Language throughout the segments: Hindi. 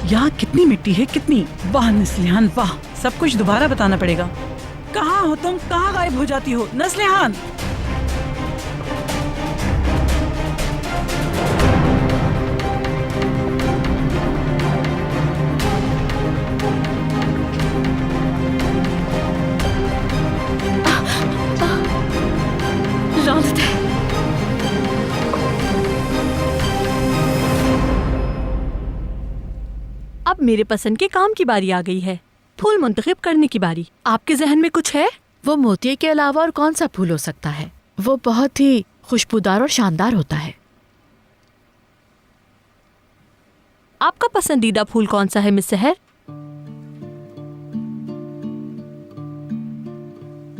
यहाँ कितनी मिट्टी है, कितनी। वाह नस्लिहान वाह, सब कुछ दोबारा बताना पड़ेगा। कहाँ हो तुम, कहाँ गायब हो जाती हो नस्लिहान? लानत है। अब मेरे पसंद के काम की बारी आ गई है, फूल मुंतखब करने की बारी। आपके जहन में कुछ है? वो मोती के अलावा और कौन सा फूल हो सकता है? वो बहुत ही खुशबूदार और शानदार होता है। आपका पसंदीदा फूल कौन सा है मिस सहर?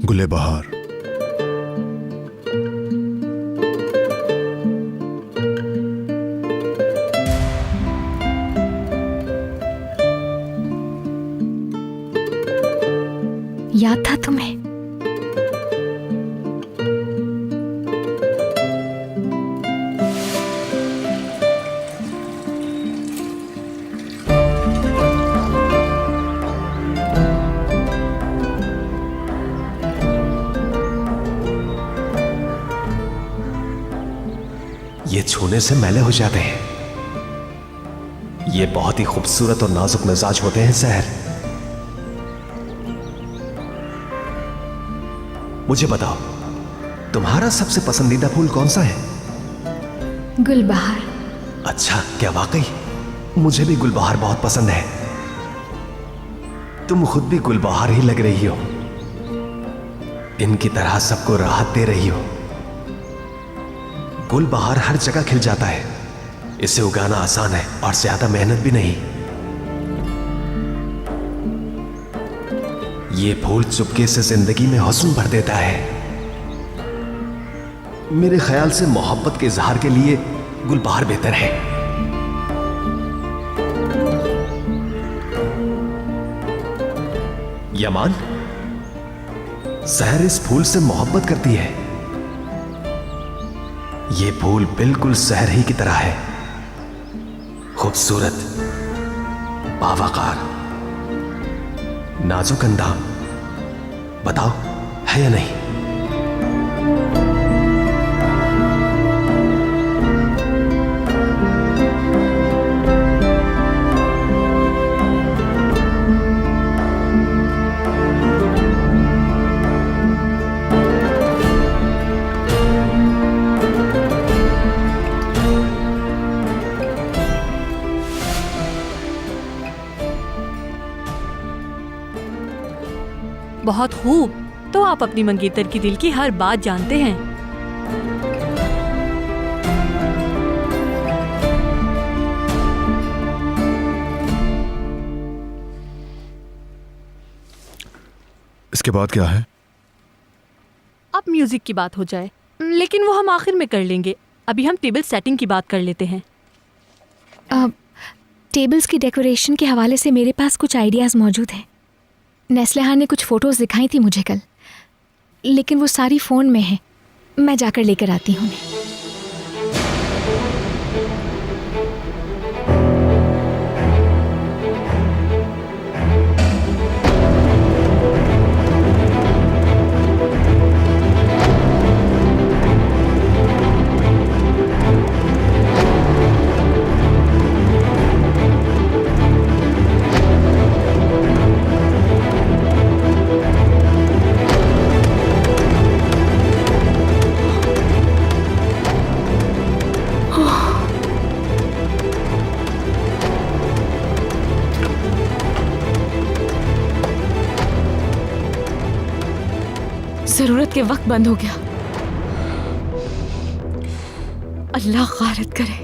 गुले बहार। याद था तुम्हें? ये छूने से मैले हो जाते हैं। ये बहुत ही खूबसूरत और नाजुक मिजाज होते हैं सहर। मुझे बताओ, तुम्हारा सबसे पसंदीदा फूल कौन सा है? गुलबहार। अच्छा, क्या वाकई? मुझे भी गुलबहार बहुत पसंद है। तुम खुद भी गुलबहार ही लग रही हो। इनकी तरह सबको राहत दे रही हो। गुलबहार हर जगह खिल जाता है। इसे उगाना आसान है और ज्यादा मेहनत भी नहीं। ये फूल चुपके से जिंदगी में हुस्न भर देता है। मेरे ख्याल से मोहब्बत के इजहार के लिए गुलबहार बेहतर है। यमान, सहर इस फूल से मोहब्बत करती है। ये फूल बिल्कुल सहर ही की तरह है, खूबसूरत, बावकार, नाजुक अंदाम। बताओ, है या नहीं? बहुत खूब, तो आप अपनी मंगेतर की दिल की हर बात जानते हैं। इसके बाद क्या है? अब म्यूजिक की बात हो जाए, लेकिन वो हम आखिर में कर लेंगे। अभी हम टेबल सेटिंग की बात कर लेते हैं। टेबल्स की डेकोरेशन के हवाले से मेरे पास कुछ आइडियाज़ मौजूद हैं। नस्लिहान ने कुछ फ़ोटोज़ दिखाई थी मुझे कल, लेकिन वो सारी फ़ोन में है। मैं जाकर लेकर आती हूँ उन्हें। जरूरत के वक्त बंद हो गया। अल्लाह गारत करे,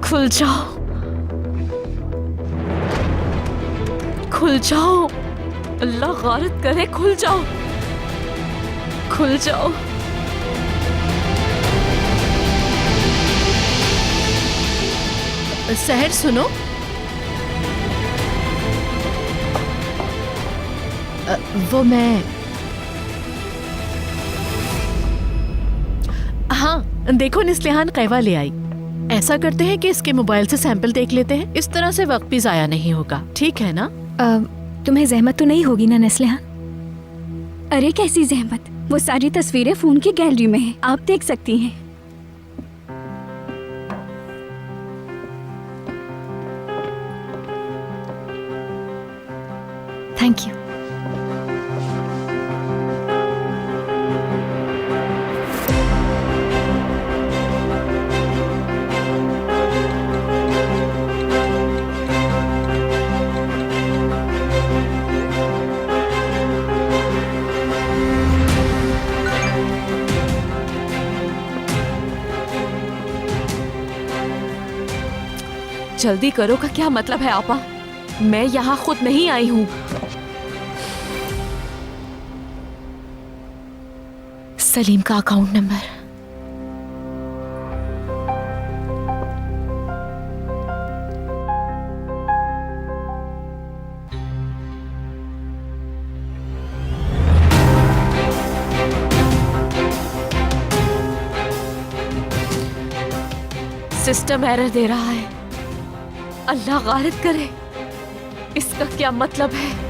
खुल जाओ, खुल जाओ। अल्लाह गारत करे, खुल जाओ, खुल जाओ। सहर सुनो, वो मैं, हाँ देखो नस्लिहान कहवा ले आई। ऐसा करते हैं कि इसके मोबाइल से सैंपल देख लेते हैं, इस तरह से वक्त भी जाया नहीं होगा, ठीक है ना? तुम्हें जहमत तो नहीं होगी ना नस्लिहान? अरे कैसी जहमत, वो सारी तस्वीरें फोन की गैलरी में हैं, आप देख सकती हैं। Thank you. जल्दी करो का क्या मतलब है आपा? मैं यहाँ खुद नहीं आई हूँ। सलीम का अकाउंट नंबर। सिस्टम एरर दे रहा है। अल्लाह गालिब करे, इसका क्या मतलब है?